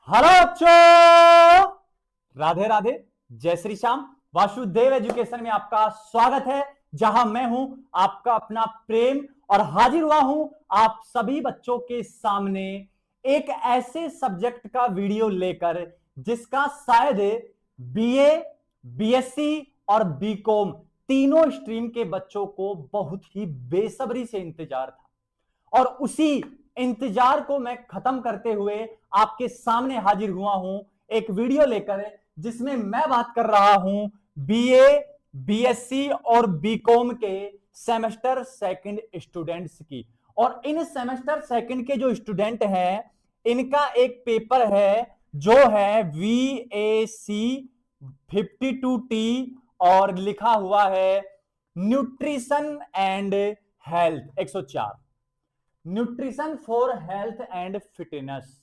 Hello बच्चों, राधे राधे, जय Shri Shyam. Vasudev education में आपका स्वागत है, जहां मैं हूं आपका अपना प्रेम और हाजिर हुआ हूं आप सभी बच्चों के सामने एक ऐसे सब्जेक्ट का वीडियो लेकर जिसका शायद बीए, बीएससी और बीकॉम तीनों स्ट्रीम के बच्चों को बहुत ही बेसब्री से इंतजार था। और उसी इंतजार को मैं खत्म करते हुए आपके सामने हाजिर हुआ हूं एक वीडियो लेकर, जिसमें मैं बात कर रहा हूं बीए, बीएससी और बीकॉम के सेमेस्टर सेकंड स्टूडेंट्स की। और इन सेमेस्टर सेकंड के जो स्टूडेंट हैं, इनका एक पेपर है जो है VAC 52T और लिखा हुआ है nutrition and health 104, nutrition for health and fitness.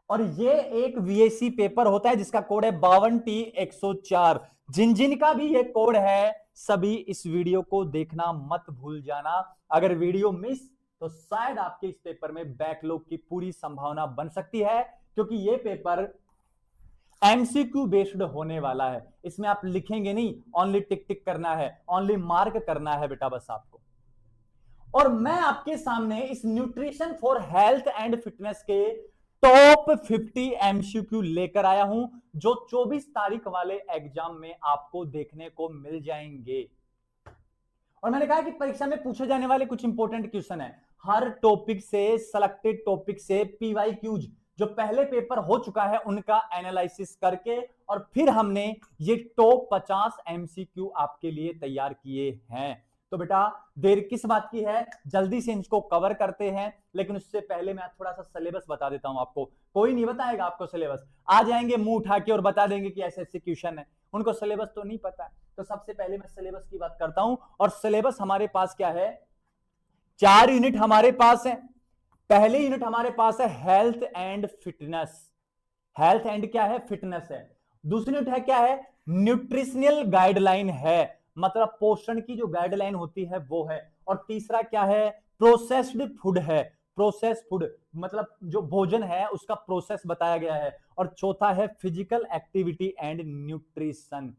और ये एक VAC पेपर होता है जिसका कोड है 52T104। जिन जिन का भी ये कोड है, सभी इस वीडियो को देखना मत भूल जाना। अगर वीडियो मिस तो शायद आपके इस पेपर में बैकलॉग की पूरी संभावना बन सकती है, क्योंकि ये पेपर MCQ बेस्ड होने वाला है। इसमें आप लिखेंगे नहीं, ओनली टिक टिक करना है, ओनली मार्क करना है बेटा बस आपको। और मैं आपके सामने इस nutrition for health and fitness के टॉप 50 MCQ लेकर आया हूं, जो 24 तारीख वाले एग्जाम में आपको देखने को मिल जाएंगे। और मैंने कहा कि परीक्षा में पूछे जाने वाले कुछ इंपॉर्टेंट क्वेश्चन है, हर टॉपिक से, सिलेक्टेड टॉपिक से PYQs जो पहले पेपर हो चुका है उनका एनालिसिस करके, और फिर हमने ये टॉप 50 MCQ आपके लिए तैयार किए हैं। तो बेटा देर किस बात की है, जल्दी से इनको कवर करते हैं। लेकिन उससे पहले मैं थोड़ा सा सिलेबस बता देता हूं आपको। कोई नहीं बताएगा आपको सिलेबस, आ जाएंगे मुंह उठा के और बता देंगे कि ऐसे ऐसे क्वेश्चन है, उनको सिलेबस तो नहीं पता है। तो सबसे पहले मैं सिलेबस की बात करता हूं। और सिलेबस हमारे पास क्या है, 4 यूनिट हमारे पास है। पहले यूनिट हमारे पास है health and fitness. Health and क्या है, फिटनेस है। दूसरी यूनिट है क्या है, न्यूट्रिशनल गाइडलाइन है, मतलब पोषण की जो गाइडलाइन होती है वो है। और तीसरा क्या है, प्रोसेस्ड फूड है। प्रोसेस फूड मतलब जो भोजन है उसका प्रोसेस बताया गया है। और चौथा है फिजिकल एक्टिविटी एंड न्यूट्रिशन।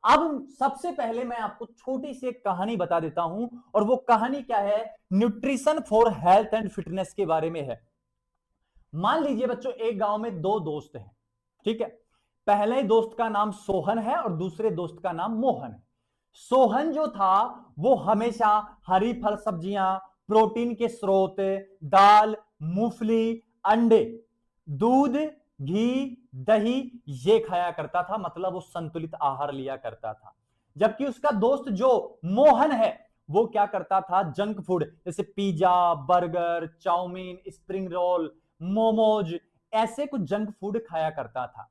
अब सबसे पहले मैं आपको छोटी सी एक कहानी बता देता हूं, और वो कहानी क्या है, nutrition for health and fitness के बारे में है। मान लीजिए बच्चों, एक गांव में 2 दोस्त हैं, ठीक है। पहले दोस्त का नाम सोहन है और दूसरे दोस्त का नाम मोहन है। सोहन जो था वो हमेशा हरी फल सब्जियां, प्रोटीन के स्रोत, दाल, मूंगफली, अंडे, दूध, घी, दही ये खाया करता था, मतलब वो संतुलित आहार लिया करता था। जबकि उसका दोस्त जो मोहन है वो क्या करता था, जंक फूड जैसे pizza, burger, chowmein, spring roll, momos, ऐसे कुछ जंक फूड खाया करता था।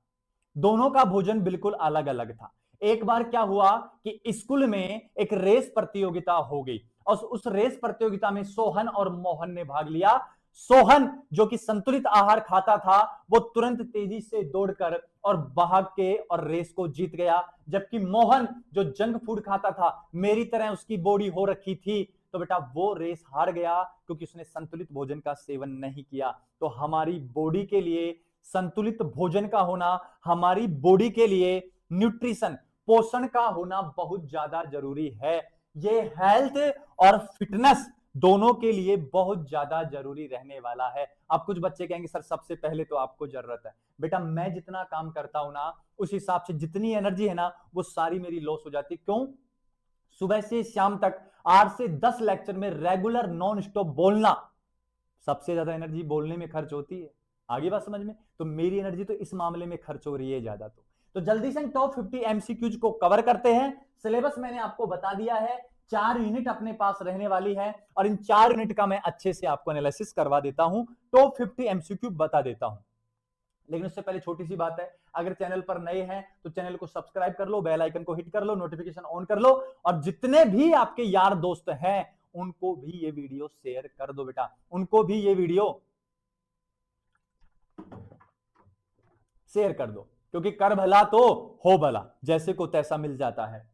दोनों का भोजन बिल्कुल अलग अलग था। एक बार क्या हुआ कि स्कूल में एक रेस प्रतियोगिता हो गई, और उस रेस प्रतियोगिता में सोहन और मोहन ने भाग लिया। सोहन जो कि संतुलित आहार खाता था, वो तुरंत तेजी से दौड़कर और भाग के और रेस को जीत गया। जबकि मोहन जो जंक फूड खाता था, मेरी तरह उसकी बॉडी हो रखी थी, तो बेटा वो रेस हार गया, क्योंकि उसने संतुलित भोजन का सेवन नहीं किया। तो हमारी बॉडी के लिए संतुलित भोजन का होना, हमारी बॉडी के लिए न्यूट्रिशन, पोषण का होना बहुत ज्यादा जरूरी है। ये हेल्थ और फिटनेस दोनों के लिए बहुत ज्यादा जरूरी रहने वाला है। अब कुछ बच्चे कहेंगे सर सबसे पहले तो आपको जरूरत है। बेटा मैं जितना काम करता हूं ना, उस हिसाब से जितनी एनर्जी है ना वो सारी मेरी लॉस हो जाती। क्यों, सुबह से शाम तक 8 से 10 लेक्चर में रेगुलर नॉन स्टॉप बोलना, सबसे ज्यादा एनर्जी बोलने में खर्च होती है। आगे बात समझ में, तो मेरी एनर्जी तो इस मामले में खर्च हो रही है ज्यादा। तो जल्दी से टॉप 50 MCQs को कवर करते हैं। सिलेबस मैंने आपको बता दिया है, 4 यूनिट अपने पास रहने वाली है, और इन 4 यूनिट का मैं अच्छे से आपको एनालिसिस करवा देता हूं, टॉप 50 MCQ बता देता हूं। लेकिन उससे पहले छोटी सी बात है, अगर चैनल पर नए हैं तो चैनल को सब्सक्राइब कर लो, बेल आइकन को हिट कर लो, नोटिफिकेशन ऑन कर लो, और जितने भी आपके यार दोस्त हैं उनको भी ये वीडियो शेयर कर दो बेटा, उनको भी ये वीडियो शेयर कर दो, क्योंकि कर भला तो हो भला, जैसे को तैसा मिल जाता है।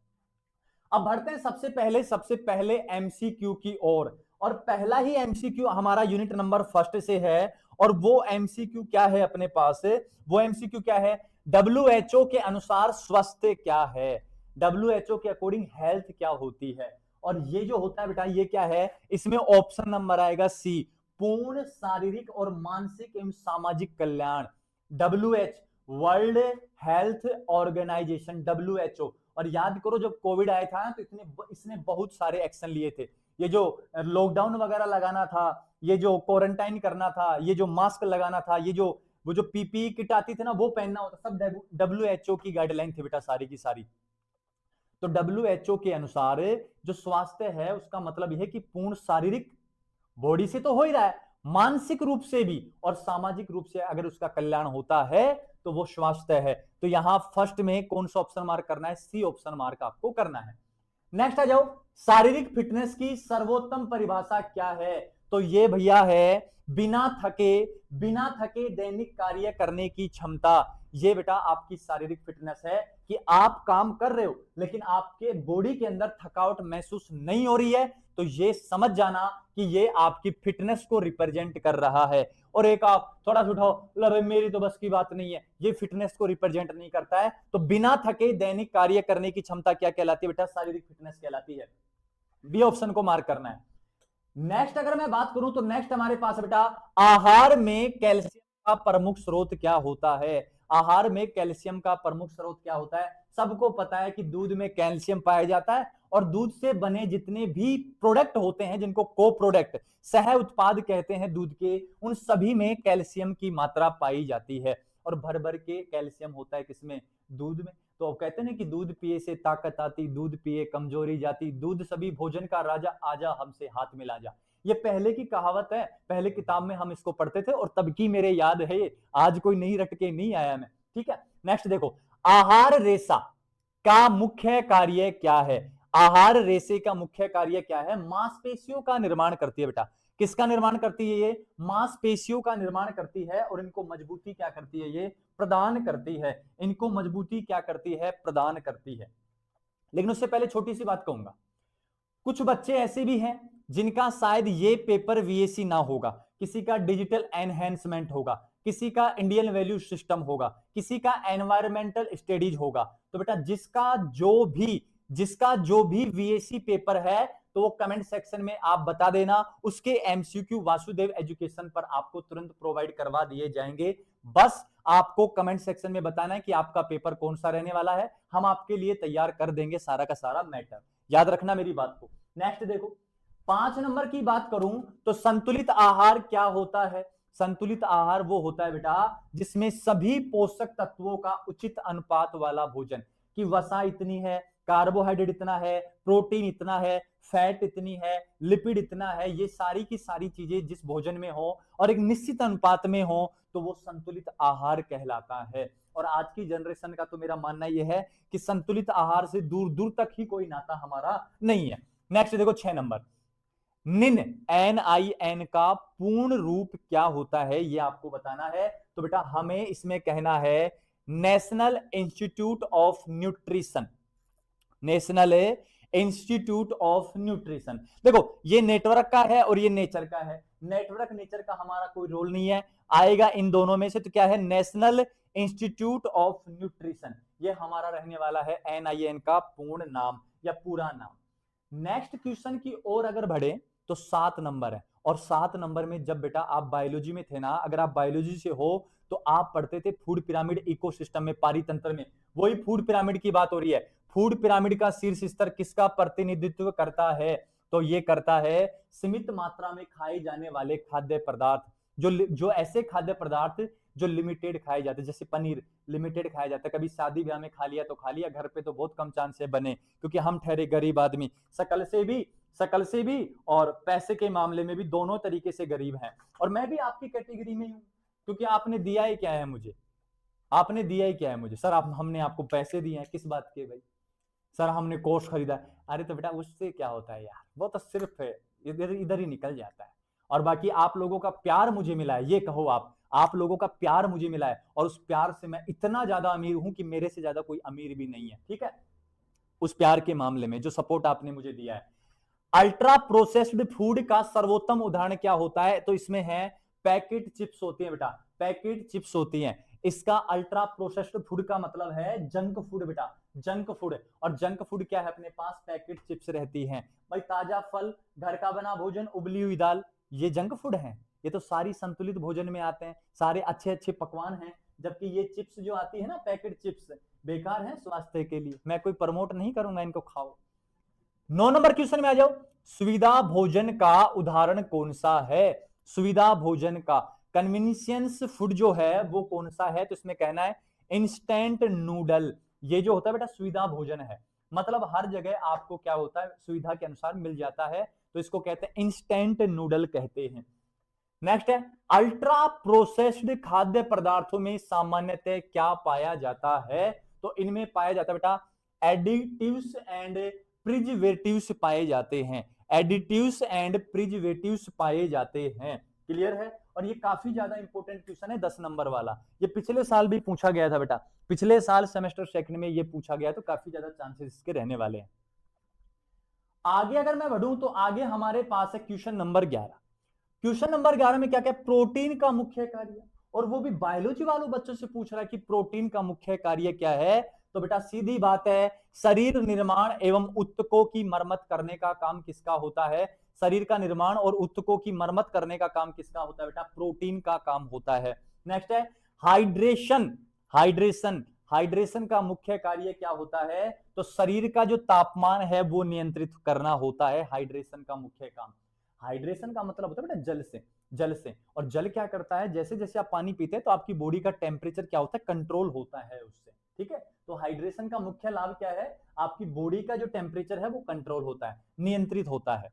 अब बढ़ते हैं सबसे पहले MCQ की ओर। और पहला ही एमसीक्यू हमारा यूनिट नंबर फर्स्ट से है, और वो एमसीक्यू क्या है अपने पास, वो एमसीक्यू क्या है, डब्ल्यूएचओ के अनुसार स्वास्थ्य क्या है, डब्ल्यूएचओ के अकॉर्डिंग हेल्थ क्या होती है। और ये जो होता है बेटा ये क्या है, इसमें ऑप्शन नंबर आएगा सी, पूर्ण शारीरिक और मानसिक एवं सामाजिक कल्याण, WH, world health organisation, WHO. और याद करो जब कोविड आया था तो इसने बहुत सारे एक्शन लिए थे, ये जो लॉकडाउन वगैरह लगाना था, ये जो क्वारंटाइन करना था, ये जो मास्क लगाना था, ये जो वो जो पीपीई किट आती थी ना वो पहनना होता, सब डब्ल्यूएचओ की गाइडलाइन थी बेटा सारी की सारी। तो डब्ल्यूएचओ के अनुसार जो स्वास्थ्य है उसका मतलब यह है कि पूर्ण शारीरिक, बॉडी से तो हो ही रहा है, मानसिक रूप से भी और सामाजिक रूप से अगर उसका कल्याण होता है तो वो स्वास्थ्य है। तो यहां फर्स्ट में कौन सा ऑप्शन मार्क करना है, सी ऑप्शन मार्क आपको करना है। नेक्स्ट आ जाओ, शारीरिक फिटनेस की सर्वोत्तम परिभाषा क्या है, तो ये भैया है बिना थके दैनिक कार्य करने की क्षमता। ये बेटा आपकी शारीरिक फिटनेस है कि आप काम कर रहे हो लेकिन आपके बॉडी के अंदर थकावट महसूस नहीं हो रही है, तो ये समझ जाना कि ये आपकी फिटनेस को रिप्रेजेंट कर रहा है। और एक आप थोड़ा सा उठाओ, मेरी तो बस की बात नहीं है, ये फिटनेस को रिप्रेजेंट नहीं करता है। तो बिना थके दैनिक कार्य करने की क्षमता क्या कहलाती है बेटा, शारीरिक फिटनेस कहलाती है। बी ऑप्शन को मार्क करना है। नेक्स्ट अगर मैं बात करूं तो नेक्स्ट हमारे पास बेटा आहार में कैल्शियम का प्रमुख स्रोत क्या होता है, आहार में कैल्शियम का प्रमुख स्रोत क्या होता है। सबको पता है कि दूध में कैल्शियम पाया जाता है, और दूध से बने जितने भी प्रोडक्ट होते हैं जिनको को प्रोडक्ट, सह उत्पाद कहते हैं दूध के, उन सभी में कैल्शियम की मात्रा पाई जाती है। और भर भर के कैल्शियम होता है किसमें, दूध में। तो कहते हैं ना कि दूध पिए से ताकत आती, दूध पिए कमजोरी जाती, दूध सभी भोजन का राजा, आजा हमसे हाथ मिला जा। ये पहले की कहावत है, पहले किताब में हम इसको पढ़ते थे और तब की मेरे याद है ये, आज कोई नहीं रट के नहीं आया मैं, ठीक है। नेक्स्ट देखो, आहार रेशा का मुख्य कार्य क्या है, आहार रेशे का मुख्य कार्य क्या है, मांसपेशियों का निर्माण करती है बेटा। किसका निर्माण करती है, ये मांसपेशियों का निर्माण करती है, और इनको मजबूती क्या करती है, ये प्रदान करती है, इनको मजबूती क्या करती है, प्रदान करती है। लेकिन उससे पहले छोटी सी बात कहूंगा, कुछ बच्चे ऐसे भी हैं जिनका शायद ये पेपर वीएसी ना होगा, किसी का डिजिटल एनहेंसमेंट होगा, किसी का इंडियन वैल्यू सिस्टम होगा, किसी का एनवायरमेंटल स्टडीज होगा। तो बेटा जिसका जो भी वीएसी पेपर है तो वो कमेंट सेक्शन में आप बता देना, उसके एमसीक्यू वासुदेव एजुकेशन पर आपको तुरंत प्रोवाइड करवा दिए जाएंगे। बस आपको कमेंट सेक्शन में बताना है कि आपका पेपर कौन सा रहने वाला है, हम आपके लिए तैयार कर देंगे सारा का सारा मैटर, याद रखना मेरी बात को। नेक्स्ट देखो, 5 नंबर की बात करूं तो संतुलित आहार क्या होता है, संतुलित आहार वो होता है बेटा जिसमें सभी पोषक तत्वों का उचित अनुपात वाला भोजन, कि वसा इतनी है, कार्बोहाइड्रेट इतना है, प्रोटीन इतना है, फैट इतनी है, लिपिड इतना है, ये सारी की सारी चीजें जिस भोजन में हो और एक निश्चित अनुपात में हो तो वो संतुलित आहार कहलाता है। और आज की जनरेशन का तो मेरा मानना यह है कि संतुलित आहार से दूर दूर तक ही कोई नाता हमारा नहीं है। नेक्स्ट देखो 6 नंबर, निन NIN का पूर्ण रूप क्या होता है ये आपको बताना है। तो बेटा हमें इसमें कहना है national institute of nutrition, national institute of nutrition. देखो ये नेटवर्क का है और ये नेचर का है, नेटवर्क नेचर का हमारा कोई रोल नहीं है, आएगा इन दोनों में से। तो क्या है, नेशनल इंस्टीट्यूट ऑफ न्यूट्रिशन, ये हमारा रहने वाला है NIN का पूर्ण नाम या पूरा नाम। नेक्स्ट क्वेश्चन की ओर अगर बढ़े तो 7 नंबर है, और 7 नंबर में जब बेटा आप बायोलॉजी में थे ना, अगर आप बायोलॉजी से हो तो आप पढ़ते थे फूड पिरामिड इकोसिस्टम में, पारितंत्र में, वही फूड पिरामिड की बात हो रही है। फूड पिरामिड का शीर्ष स्तर किसका प्रतिनिधित्व करता है, तो ये करता है सीमित मात्रा में खाए जाने वाले खाद्य पदार्थ, जो ऐसे खाद्य पदार्थ जो लिमिटेड खाए जाते हैं, जैसे पनीर लिमिटेड खाया जाता है, कभी शादी ब्याह में खा लिया तो खा लिया, घर पे तो बहुत कम चांस है बने, क्योंकि हम ठहरे गरीब आदमी, शकल से भी और पैसे के मामले में भी दोनों तरीके से गरीब हैं। और मैं भी आपकी कैटेगरी में हूं, क्योंकि आपने दिया ही क्या है मुझे, आपने दिया ही क्या है मुझे, सर हमने आपको पैसे दिए हैं, किस बात के भाई, सर हमने कोर्स खरीदा। अरे तो बेटा उससे क्या होता है यार, वो तो सिर्फ इधर ही निकल जाता है। और बाकी आप लोगों का प्यार मुझे मिला है, ये कहो आप लोगों का प्यार मुझे मिला है, और उस प्यार से मैं इतना ज्यादा अमीर हूं कि मेरे से ज्यादा कोई अमीर भी नहीं है, ठीक है, उस प्यार के मामले में जो सपोर्ट आपने मुझे दिया है। अल्ट्रा प्रोसेस्ड फूड का सर्वोत्तम उदाहरण क्या होता है? तो इसमें है पैकेट चिप्स होती है बेटा, पैकेट चिप्स होती हैं। इसका अल्ट्रा प्रोसेस्ड फूड का मतलब है जंक फूड बेटा, जंक फूड। और जंक फूड क्या है? अपने पास पैकेट चिप्स रहती हैं भाई। ताजा फल, घर का बना भोजन, उबली हुई दाल, ये जंक फूड है। ये तो सारी संतुलित भोजन में आते हैं, सारे अच्छे अच्छे पकवान हैं। जबकि ये चिप्स जो आती है ना, पैकेट चिप्स, बेकार है स्वास्थ्य के लिए। मैं कोई प्रमोट नहीं करूंगा, इनको खाओ। 9 नंबर क्वेश्चन में आ जाओ। सुविधा भोजन का उदाहरण कौन सा है? सुविधा भोजन का, कन्वीनियंस फूड जो है वो कौन सा है? तो इसमें कहना है इंस्टेंट नूडल। ये जो होता है बेटा सुविधा भोजन है, मतलब हर जगह आपको क्या होता है, सुविधा के अनुसार मिल जाता है, तो इसको कहते हैं इंस्टेंट नूडल कहते हैं। नेक्स्ट है अल्ट्रा प्रोसेस्ड खाद्य पदार्थों में सामान्यतः क्या पाया जाता है? तो इनमें पाया जाता है बेटा एडिटिव्स एंड प्रिजर्वेटिव्स पाए जाते हैं, एडिटिव्स एंड प्रिजर्वेटिव्स पाए जाते हैं। क्लियर है? और ये काफी ज्यादा इंपॉर्टेंट क्वेश्चन है, 10 नंबर वाला। ये पिछले साल भी पूछा गया था बेटा, पिछले साल सेमेस्टर सेकंड में ये पूछा गया, तो काफी ज्यादा चांसेस इसके रहने वाले हैं। आगे अगर मैं बढ़ूं तो आगे हमारे पास है क्वेश्चन नंबर 11। क्वेश्चन नंबर 11 में क्या क्या? प्रोटीन का मुख्य कार्य, और वो भी बायोलॉजी वालों बच्चों से पूछ रहा है कि प्रोटीन का मुख्य कार्य क्या है। तो बेटा सीधी बात है, शरीर निर्माण एवं ऊतकों की मरम्मत करने का काम किसका होता है? शरीर का निर्माण और ऊतकों की मरम्मत करने का काम किसका होता है बेटा? प्रोटीन का काम होता है। नेक्स्ट है हाइड्रेशन। हाइड्रेशन, हाइड्रेशन का मुख्य कार्य क्या होता है? तो शरीर का जो तापमान है वो नियंत्रित करना होता है हाइड्रेशन का मुख्य काम। हाइड्रेशन का मतलब होता है बेटा जल से, जल से। और जल क्या करता है? जैसे जैसे आप पानी पीते हैं तो आपकी बॉडी का टेम्परेचर क्या होता है? कंट्रोल होता है उससे। ठीक है, तो हाइड्रेशन का मुख्य लाभ क्या है? आपकी बॉडी का जो टेम्परेचर है वो कंट्रोल होता है, नियंत्रित होता है।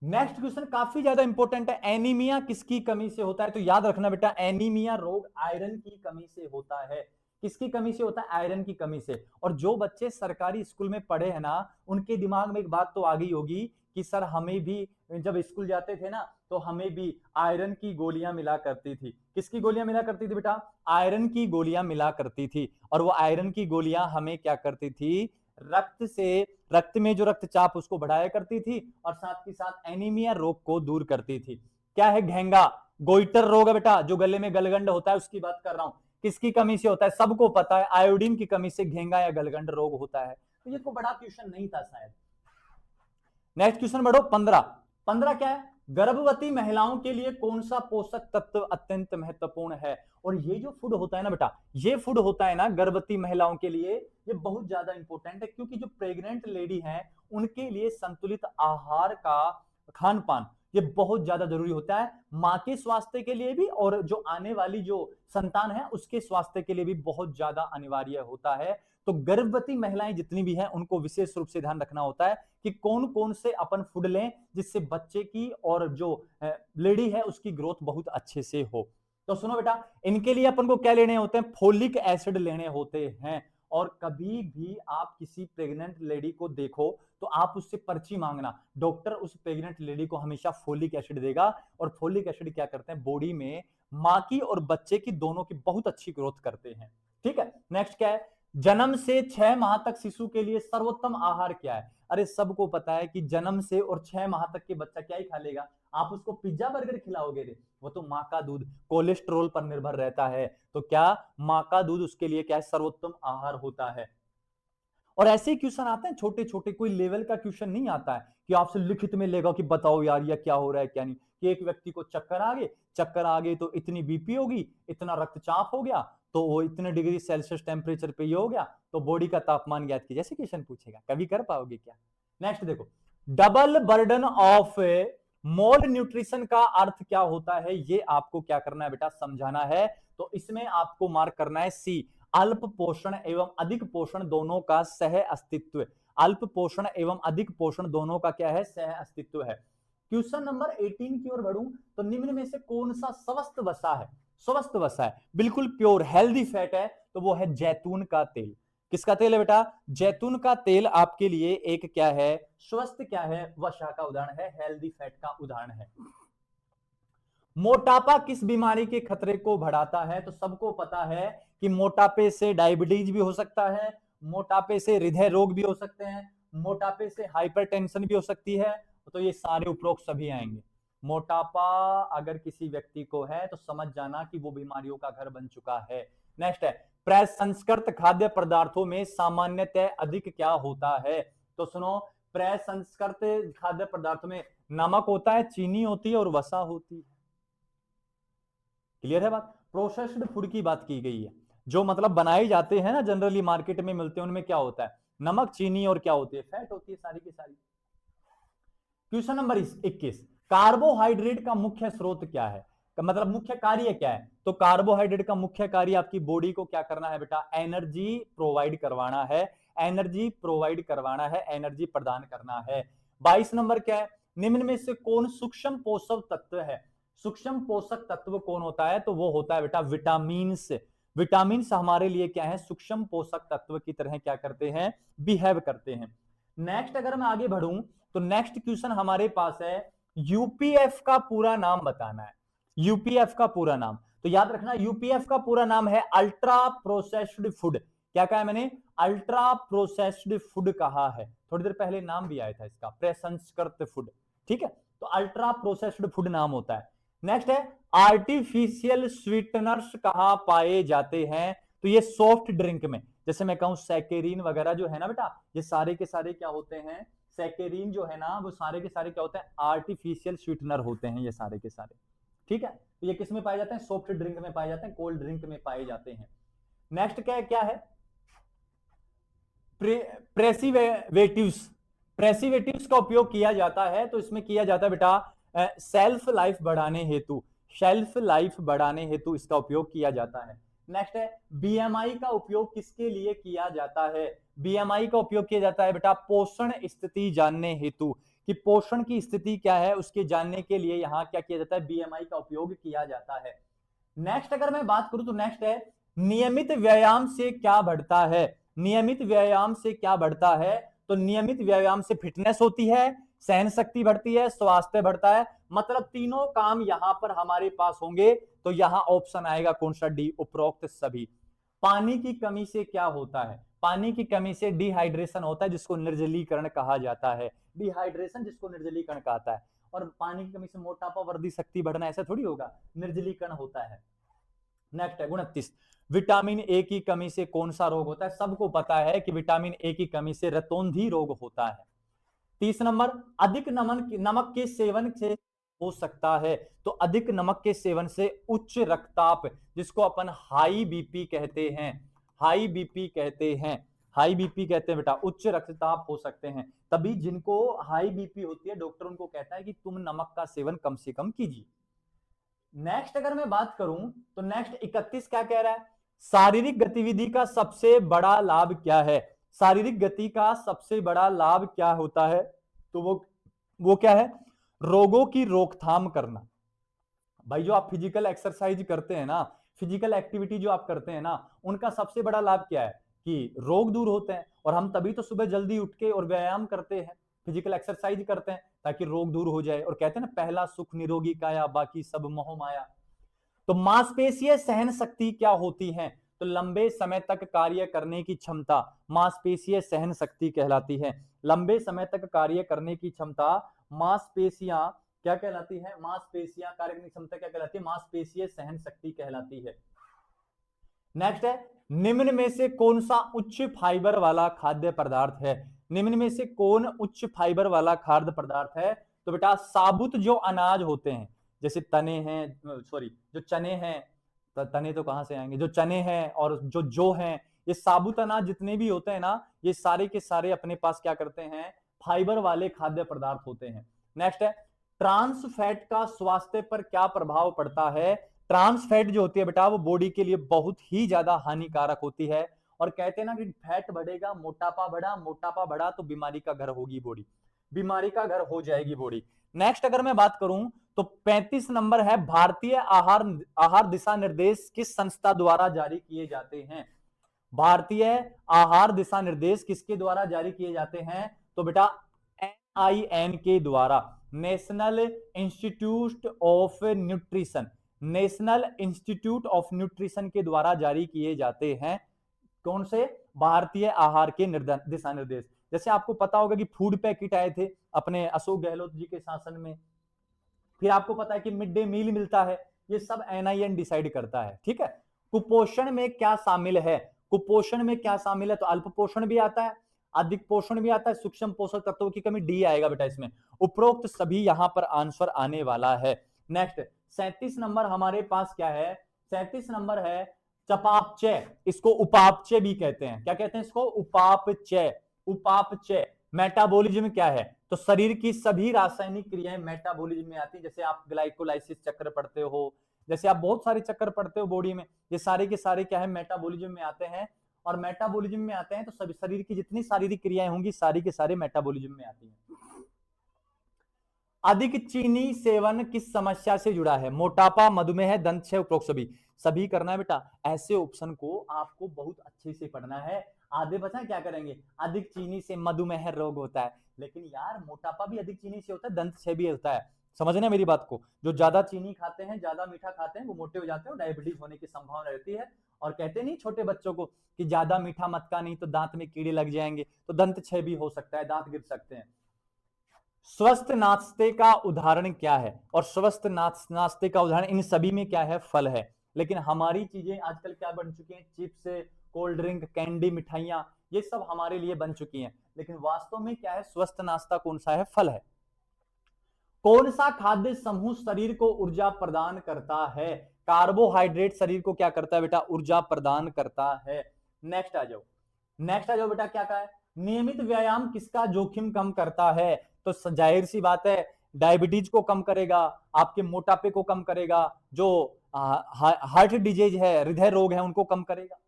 नेक्स्ट क्वेश्चन काफी ज्यादा इंपॉर्टेंट है, एनीमिया किसकी कमी से होता है? तो याद रखना बेटा, एनीमिया रोग आयरन की कमी से होता है। किसकी कमी से होता है? आयरन की कमी से। और जो बच्चे सरकारी स्कूल में पढ़े हैं ना, उनके दिमाग में एक बात तो आ गई होगी कि सर हमें भी जब स्कूल जाते थे ना, तो हमें भी आयरन की गोलियां मिला करती थी। किसकी गोलियां मिला करती थी बेटा? आयरन की गोलियां मिला करती थी। और वो आयरन की गोलियां हमें क्या करती थी? रक्त से, रक्त में जो रक्तचाप उसको बढ़ाया करती थी, और साथ ही साथ एनीमिया रोग को दूर करती थी। क्या है? घेंगा, गोइटर रोग है बेटा, जो गले में गलगंड होता है उसकी बात कर रहा हूं। किसकी कमी से होता है? सबको पता है, आयोडीन की कमी से घेंगा या गलगंड रोग होता है। तो ये कोई बड़ा क्वेश्चन नहीं था शायद। नेक्स्ट क्वेश्चन बढ़ो 15। 15 क्या है? गर्भवती महिलाओं के लिए कौन सा पोषक तत्व अत्यंत महत्वपूर्ण है? और ये जो फूड होता है ना बेटा, ये फूड होता है ना गर्भवती महिलाओं के लिए, ये बहुत ज्यादा इंपॉर्टेंट है, क्योंकि जो प्रेग्नेंट लेडी है उनके लिए संतुलित आहार का खान पान ये बहुत ज्यादा जरूरी होता है, मां के स्वास्थ्य के लिए भी और जो आने वाली जो संतान है उसके स्वास्थ्य के लिए भी बहुत ज्यादा अनिवार्य होता है। तो गर्भवती महिलाएं जितनी भी हैं उनको विशेष रूप से ध्यान रखना होता है कि कौन कौन से अपन फूड लें जिससे बच्चे की और जो लेडी है उसकी ग्रोथ बहुत अच्छे से हो। तो सुनो बेटा, इनके लिए अपन को क्या लेने होते हैं? फोलिक एसिड लेने होते हैं। और कभी भी आप किसी प्रेग्नेंट लेडी को देखो तो आप उससे पर्ची मांगना, डॉक्टर उस प्रेग्नेंट लेडी को हमेशा फोलिक एसिड देगा। और फोलिक एसिड क्या करते हैं? बॉडी में मां की और बच्चे की दोनों की बहुत अच्छी ग्रोथ करते हैं। ठीक है, नेक्स्ट क्या है? जन्म से 6 माह तक शिशु के लिए सर्वोत्तम आहार क्या है? अरे सबको पता है कि जन्म से और 6 माह तक के बच्चा क्या ही खा लेगा? आप उसको पिज्जा बर्गर खिलाओगे रे? वो तो माँ का दूध, कोलेस्ट्रॉल पर निर्भर रहता है। तो क्या माँ का दूध उसके लिए क्या है? सर्वोत्तम आहार होता है। और ऐसे क्वेश्चन आते हैं छोटे छोटे, कोई लेवल का क्वेश्चन नहीं आता है कि आपसे लिखित में लेगा कि बताओ यार ये क्या हो रहा है क्या नहीं। कि एक व्यक्ति को चक्कर आ गए तो इतनी बीपी होगी, इतना रक्तचाप हो गया तो वो इतने डिग्री सेल्सियस टेम्परेचर पे ये हो गया, तो बॉडी का तापमान ज्ञात कीजिए, जैसे क्वेश्चन पूछेगा। कभी कर पाओगे क्या? नेक्स्ट देखो, double burden of mole nutrition का अर्थ क्या होता है? ये आपको क्या करना है बेटा? समझाना है। तो इसमें आपको मार्क करना है सी, अल्प पोषण एवं अधिक पोषण दोनों का सह अस्तित्व। अल्प पोषण एवं अधिक पोषण दोनों का क्या है? सह अस्तित्व है। क्वेश्चन नंबर 18 की ओर बढ़ूं तो निम्न में से कौन सा स्वस्थ वसा है? स्वस्थ वसा है, बिल्कुल प्योर हेल्दी फैट है, तो वो है जैतून का तेल। किसका तेल है बेटा? जैतून का तेल आपके लिए एक क्या है? स्वस्थ क्या है? वसा का उदाहरण है, हेल्दी फैट का उदाहरण है। मोटापा किस बीमारी के खतरे को बढ़ाता है? तो सबको पता है कि मोटापे से डायबिटीज भी हो सकता है, मोटापे से हृदय रोग भी हो सकते हैं, मोटापे से हाइपरटेंशन भी हो सकती है, तो ये सारे उपरोक्त सभी आएंगे। मोटापा अगर किसी व्यक्ति को है तो समझ जाना कि वो बीमारियों का घर बन चुका है। नेक्स्ट है, प्रसंस्कृत खाद्य पदार्थों में सामान्यतः अधिक क्या होता है? तो सुनो, प्रसंस्कृत खाद्य पदार्थों में नमक होता है, चीनी होती है और वसा होती है। क्लियर है बात? प्रोसेस्ड फूड की बात की गई है, जो मतलब बनाए जाते हैं ना, जनरली मार्केट में मिलते हैं, उनमें क्या होता है? नमक, चीनी और क्या होती है? फैट होती है सारी की सारी। क्वेश्चन नंबर 21, कार्बोहाइड्रेट का मुख्य स्रोत क्या है? मतलब मुख्य कार्य क्या है? तो कार्बोहाइड्रेट का मुख्य कार्य आपकी बॉडी को क्या करना है बेटा? एनर्जी प्रोवाइड करवाना है, एनर्जी प्रोवाइड करवाना है, एनर्जी प्रदान करना है। 22 नंबर क्या है? निम्न में से कौन सूक्ष्म पोषक तत्व है? सूक्ष्म पोषक तत्व कौन होता है? तो वो होता है बेटा विटामिन। विटामिन हमारे लिए क्या है? सूक्ष्म पोषक तत्व की तरह क्या करते हैं? बिहेव करते हैं। नेक्स्ट अगर मैं आगे बढ़ूं तो नेक्स्ट क्वेश्चन हमारे पास है, यूपीएफ का पूरा नाम बताना है। यूपीएफ का पूरा नाम, तो याद रखना यूपीएफ का पूरा नाम है अल्ट्रा प्रोसेस्ड फूड। क्या कहा है मैंने? अल्ट्रा प्रोसेस्ड फूड कहा है। थोड़ी देर पहले नाम भी आया था इसका, प्रसंस्कृत फूड। ठीक है, तो अल्ट्रा प्रोसेस्ड फूड नाम होता है। नेक्स्ट है, आर्टिफिशियल स्वीटनर्स कहां पाए जाते हैं? तो ये सॉफ्ट ड्रिंक में, जैसे मैं कहूं सैकेरिन वगैरह जो है ना बेटा, ये सारे के सारे क्या होते हैं? सैकेरिन जो है ना, वो सारे के सारे क्या होते हैं? आर्टिफिशियल स्वीटनर होते हैं ये सारे के सारे। ठीक है, तो ये किस में पाए जाते हैं? सॉफ्ट ड्रिंक में पाए जाते हैं, कोल्ड ड्रिंक में पाए जाते हैं। नेक्स्ट क्या है? प्रेसिवेटिव्स। प्रेसिवेटिव्स का उपयोग किया जाता है, तो इसमें किया जाता है बेटा सेल्फ लाइफ बढ़ाने हेतु, शेल्फ लाइफ बढ़ाने हेतु इसका उपयोग किया जाता है। नेक्स्ट है, बीएमआई का उपयोग किसके लिए किया जाता है? बीएमआई का उपयोग किया जाता है बेटा पोषण स्थिति जानने हेतु, कि पोषण की स्थिति क्या है उसके जानने के लिए यहां क्या किया जाता है? बीएमआई का उपयोग किया जाता है। नेक्स्ट अगर मैं बात करूं तो नेक्स्ट है, नियमित व्यायाम से क्या बढ़ता है? नियमित व्यायाम से क्या बढ़ता है? तो नियमित व्यायाम से फिटनेस होती है, सहन शक्ति बढ़ती है, स्वास्थ्य बढ़ता है। मतलब तीनों काम यहां पर हमारे पास होंगे, तो यहां ऑप्शन आएगा कौन सा? डी, उपरोक्त सभी। पानी की कमी से क्या होता है? पानी की कमी से डिहाइड्रेशन होता है, जिसको निर्जलीकरण कहा जाता है। डिहाइड्रेशन जिसको निर्जलीकरण कहता है। और पानी की कमी से मोटापा, वृद्धि, शक्ति बढ़ना, ऐसा थोड़ी होगा, निर्जलीकरण होता है। नेक्स्ट है 29, विटामिन ए की कमी से कौन सा रोग होता है? सबको पता है कि विटामिन ए की कमी से रतौंधी रोग होता है। 30 नंबर, अधिक नमक के सेवन से हो सकता है? तो अधिक नमक के सेवन से उच्च रक्तचाप, जिसको अपन हाई बीपी कहते हैं, हाई बीपी कहते हैं, हाई बीपी कहते हैं बेटा, उच्च रक्तचाप हो सकते हैं। तभी जिनको हाई बीपी होती है, डॉक्टर उनको कहता है कि तुम नमक का सेवन कम से कम कीजिए। नेक्स्ट अगर मैं बात करूं तो नेक्स्ट 31 क्या कह रहा है? शारीरिक गतिविधि का सबसे बड़ा लाभ क्या है? शारीरिक गति का सबसे बड़ा लाभ क्या होता है? तो वो क्या है? रोगों की रोकथाम करना। भाई जो आप फिजिकल एक्सरसाइज करते हैं ना, फिजिकल एक्टिविटी जो आप करते हैं ना, उनका सबसे बड़ा लाभ क्या है? कि रोग दूर होते हैं। और हम तभी तो सुबह जल्दी उठ के और व्यायाम करते हैं, फिजिकल एक्सरसाइज करते हैं, ताकि रोग दूर हो जाए। और कहते हैं ना, पहला सुख निरोगी काया, बाकी सब मोह माया। तो मांसपेशीय सहन शक्ति क्या होती है? तो लंबे समय तक कार्य करने की क्षमता मांसपेशीय सहन शक्ति कहलाती है। लंबे समय तक कार्य करने की क्षमता मांसपेशियां क्या कहलाती है? मांसपेशियां कार्य करने की क्षमता क्या कहलाती है? मांसपेशीय सहन शक्ति कहलाती है। नेक्स्ट है, निम्न में से कौन सा उच्च फाइबर वाला खाद्य पदार्थ है? निम्न में से कौन उच्च फाइबर वाला खाद्य पदार्थ है? तो बेटा साबुत जो अनाज होते हैं, जैसे तने हैं, सॉरी जो चने हैं, तने तो कहां से आएंगे, जो चने हैं और जो हैं, ये साबुत अनाज जितने भी होते हैं ना, ये सारे के सारे अपने पास क्या करते हैं? फाइबर वाले खाद्य पदार्थ होते हैं। नेक्स्ट है, ट्रांस फैट का स्वास्थ्य पर क्या प्रभाव पड़ता है? ट्रांस फैट जो होती है बेटा, वो बॉडी के लिए बहुत ही ज्यादा हानिकारक होती है। और कहते हैं ना कि फैट बढ़ेगा, मोटापा बढ़ा, मोटापा बढ़ा तो बीमारी का घर होगी बॉडी, बीमारी का घर हो जाएगी बॉडी। नेक्स्ट अगर मैं बात करूं तो 35 नंबर है, भारतीय आहार दिशा निर्देश किस संस्था द्वारा जारी किए जाते हैं? भारतीय आहार दिशा निर्देश किसके द्वारा जारी किए जाते हैं? तो बेटा NIN के द्वारा, national institute of nutrition, national institute of nutrition के द्वारा जारी किए जाते हैं। कौन से? भारतीय आहार के दिशा निर्देश। जैसे आपको पता होगा कि फूड पैकेट आए थे अपने अशोक गहलोत जी के शासन में, फिर आपको पता है कि मिड डे मील मिलता है, ये सब एनआईएन डिसाइड करता है, ठीक है। कुपोषण में क्या शामिल है, कुपोषण में क्या शामिल है, तो अल्प पोषण भी आता है, अधिक पोषण भी आता है, सूक्ष्म पोषक तत्वों की कमी, डी आएगा बेटा इसमें। उपरोक्त सभी यहां पर आंसर आने वाला है। नेक्स्ट 37 नंबर हमारे पास क्या है, 37 नंबर है चपापचय, इसको उपापचय भी कहते हैं, क्या कहते हैं इसको, उपापचय, उपापचय। मेटाबॉलिज्म क्या है, तो शरीर की सभी रासायनिक क्रियाएं मेटाबॉलिज्म में आती है, जैसे आप ग्लाइकोलाइसिस चक्र पढ़ते हो, जैसे आप बहुत सारे चक्कर पढ़ते हो बॉडी में, ये सारे के सारे क्या है मेटाबॉलिज्म में आते हैं, और मेटाबॉलिज्म में आते हैं तो सभी शरीर की जितनी शारीरिक क्रियाएं होंगी सारी के सारे मेटाबॉलिज्म में आती हैं। अधिक चीनी सेवन किस समस्या से जुड़ा है, मोटापा, मधुमेह, दंत क्षय, उपरोक्त सभी, सभी करना है बेटा। ऐसे ऑप्शन को आपको बहुत अच्छे से पढ़ना है। आधे बच्चे क्या करेंगे, अधिक चीनी से मधुमेह रोग होता है, लेकिन यार मोटापा भी अधिक चीनी से होता है, दंत क्षय भी होता है, समझना मेरी बात को। जो ज्यादा चीनी खाते हैं, ज्यादा मीठा खाते हैं, वो मोटे हो जाते हैं, डायबिटीज होने की संभावना रहती है। और कहते नहीं छोटे बच्चों को कि ज्यादा मीठा मत खा, नहीं तो दांत में कीड़े लग जाएंगे, तो दंत क्षय भी हो सकता है, दांत गिर सकते हैं। स्वस्थ नाश्ते का उदाहरण क्या है, और स्वस्थ नाश्ते का उदाहरण इन सभी में क्या है, फल है। लेकिन हमारी चीजें आजकल क्या बन चुकी हैं, चिप्स, कोल्ड ड्रिंक, कैंडी, मिठाइयां, ये सब हमारे लिए बन चुकी हैं, लेकिन वास्तव में क्या है, स्वस्थ नाश्ता कौन सा है, फल है। कौन सा खाद्य समूह शरीर को ऊर्जा प्रदान करता है, कार्बोहाइड्रेट शरीर को क्या करता है बेटा, ऊर्जा प्रदान करता है। नेक्स्ट आ जाओ, नेक्स्ट आ जाओ बेटा, क्या कहा है, नियमित व्यायाम किसका जोखिम कम करता है, तो जाहिर सी बात है डायबिटीज को कम करेगा, आपके मोटापे को कम करेगा, जो हार्ट डिजीज है, हृदय रोग है, उनको कम करेगा।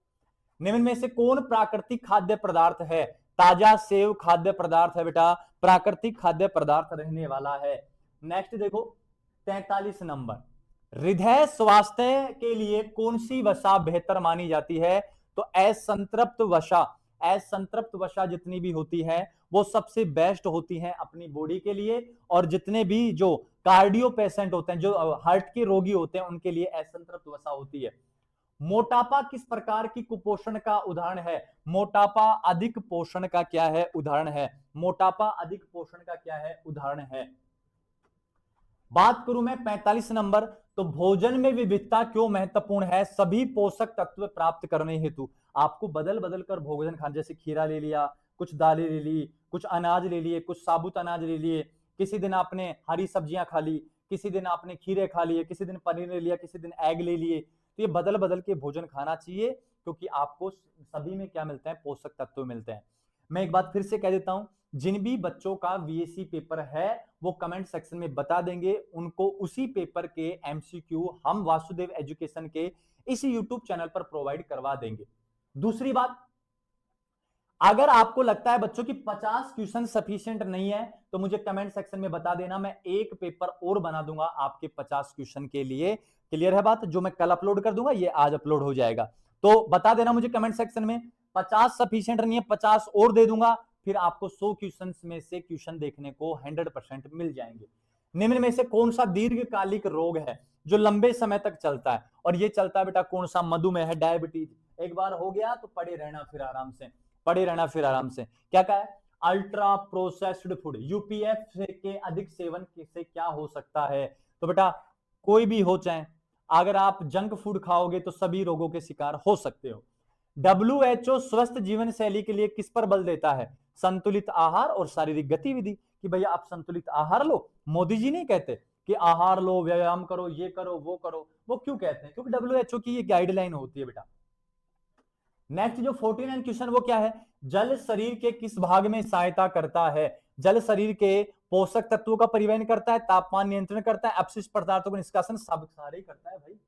निम्न में से कौन प्राकृतिक खाद्य पदार्थ है, ताजा सेव खाद्य पदार्थ है बेटा, प्राकृतिक खाद्य पदार्थ रहने वाला है। नेक्स्ट देखो 43 नंबर, हृदय स्वास्थ्य के लिए कौन सी वसा बेहतर मानी जाती है, तो असंतृप्त वसा, असंतृप्त वसा जितनी भी होती है वो सबसे बेस्ट होती है अपनी बॉडी के लिए, और जितने भी जो कार्डियो पेशेंट होते हैं, जो हार्ट के रोगी होते हैं, उनके लिए असंतृप्त वसा होती है। मोटापा किस प्रकार की कुपोषण का उदाहरण है, मोटापा अधिक पोषण का क्या है, उदाहरण है, मोटापा अधिक पोषण का क्या है, उदाहरण है। बात करूं मैं 45 नंबर, तो भोजन में विविधता क्यों महत्वपूर्ण है, सभी पोषक तत्व प्राप्त करने हेतु आपको बदल बदल कर भोजन खाना, जैसे खीरा ले लिया, कुछ दालें ले ली, कुछ अनाज ले लिए, कुछ साबुत अनाज ले लिए, किसी दिन आपने हरी सब्जियां खा ली, किसी दिन आपने खीरे खा लिए, किसी दिन पनीर ले लिया, किसी दिन एग ले लिए, तो ये बदल बदल के भोजन खाना चाहिए, क्योंकि आपको सभी में क्या मिलते हैं, पोषक तत्व मिलते हैं। मैं एक बात फिर से कह देता हूं, जिन भी बच्चों का वीएससी पेपर है वो कमेंट सेक्शन में बता देंगे, उनको उसी पेपर के एमसीक्यू हम वासुदेव एजुकेशन के इस यूट्यूब चैनल पर प्रोवाइड करवा देंगे। दूसरी बात, अगर आपको लगता है बच्चों की 50 क्वेश्चन सफिशिएंट नहीं है, तो मुझे कमेंट सेक्शन में बता देना, मैं एक पेपर और बना दूंगा आपके 50 क्वेश्चन के लिए। क्लियर है बात, जो मैं कल अपलोड कर दूंगा ये आज अपलोड हो जाएगा, तो बता देना मुझे कमेंट सेक्शन में, 50 सफिशिएंट नहीं है, 50 और दे दूंगा, फिर आपको 100 क्वेश्चन में से क्वेश्चन देखने को 100% मिल जाएंगे। निम्न में से कौन सा दीर्घकालिक रोग है जो लंबे समय तक चलता है, और ये चलता है बेटा कौन सा, मधुमेह, डायबिटीज। एक बार हो गया तो पड़े रहना फिर आराम से, पड़े रहना फिर आराम से। क्या कहा है, अल्ट्रा प्रोसेस्ड फूड, यूपीएफ के अधिक सेवन से क्या हो सकता है, तो बेटा कोई भी हो, चाहे अगर आप जंक फूड खाओगे तो सभी रोगों के शिकार हो सकते हो। WHO स्वस्थ जीवन शैली के लिए किस पर बल देता है, संतुलित आहार और शारीरिक गतिविधि, कि भैया आप संतुलित आहार लो। मोदी जी नहीं कहते कि आहार लो, व्यायाम करो, ये करो, वो करो, वो क्यों कहते हैं, क्योंकि WHO की ये गाइडलाइन होती है बेटा। नेक्स्ट जो 49 क्वेश्चन वो क्या है, जल शरीर के किस भाग में सहायता करता है, जल शरीर के पोषक तत्वों का परिवहन करता है, तापमान नियंत्रण करता है, अपशिष्ट पदार्थों का निष्कासन, सब सारे करता है भाई,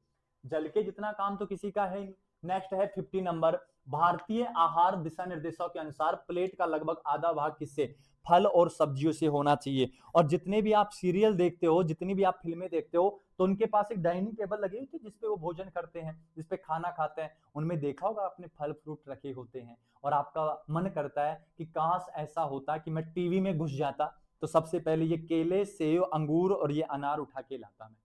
जल के जितना काम तो किसी का है। नेक्स्ट है 50 नंबर, भारतीय आहार दिशा निर्देशों के अनुसार प्लेट का लगभग आधा भाग किससे, फल और सब्जियों से होना चाहिए। और जितने भी आप सीरियल देखते हो, जितनी भी आप फिल्में देखते हो, तो उनके पास एक डाइनिंग टेबल लगी हुई थी जिसपे वो भोजन करते हैं, जिसपे खाना खाते हैं, उनमें देखा होगा आपने फल फ्रूट रखे होते हैं, और आपका मन करता है कि काश ऐसा होता कि मैं टीवी में घुस जाता, तो सबसे पहले ये केले, सेब, अंगूर और ये अनार उठा के लाता मैं,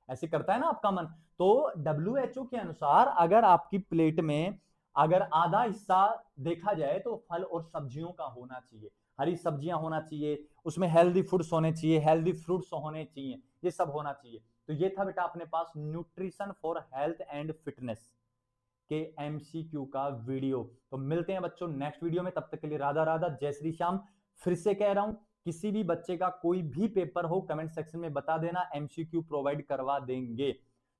ऐसे करता है ना आपका मन। तो WHO के अनुसार अगर आपकी प्लेट में अगर आधा हिस्सा देखा जाए तो फल और सब्जियों का होना चाहिए। हरी सब्जियां होना चाहिए, उसमें हेल्दी फूड्स होने चाहिए, हेल्दी फ्रूट्स होने चाहिए, ये सब होना चाहिए। तो ये था बेटा अपने पास nutrition for health and fitness के एमसीक्यू का वीडियो। तो मिलते हैं बच्चों नेक्स्ट वीडियो में, तब तक के लिए राधा राधा, जय श्री श्याम। फिर से कह रहा हूं, किसी भी बच्चे का कोई भी पेपर हो कमेंट सेक्शन में बता देना, एमसीक्यू प्रोवाइड करवा देंगे।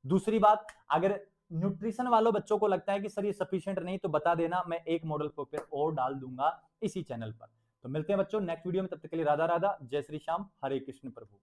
दूसरी बात, अगर न्यूट्रिशन वालों बच्चों को लगता है कि सर ये सफिशिएंट नहीं, तो बता देना, मैं एक मॉडल पेपर और डाल दूंगा इसी चैनल पर। तो मिलते हैं बच्चों नेक्स्ट वीडियो में, तब तक के लिए राधा राधा, जय श्री श्याम, हरे कृष्ण प्रभु।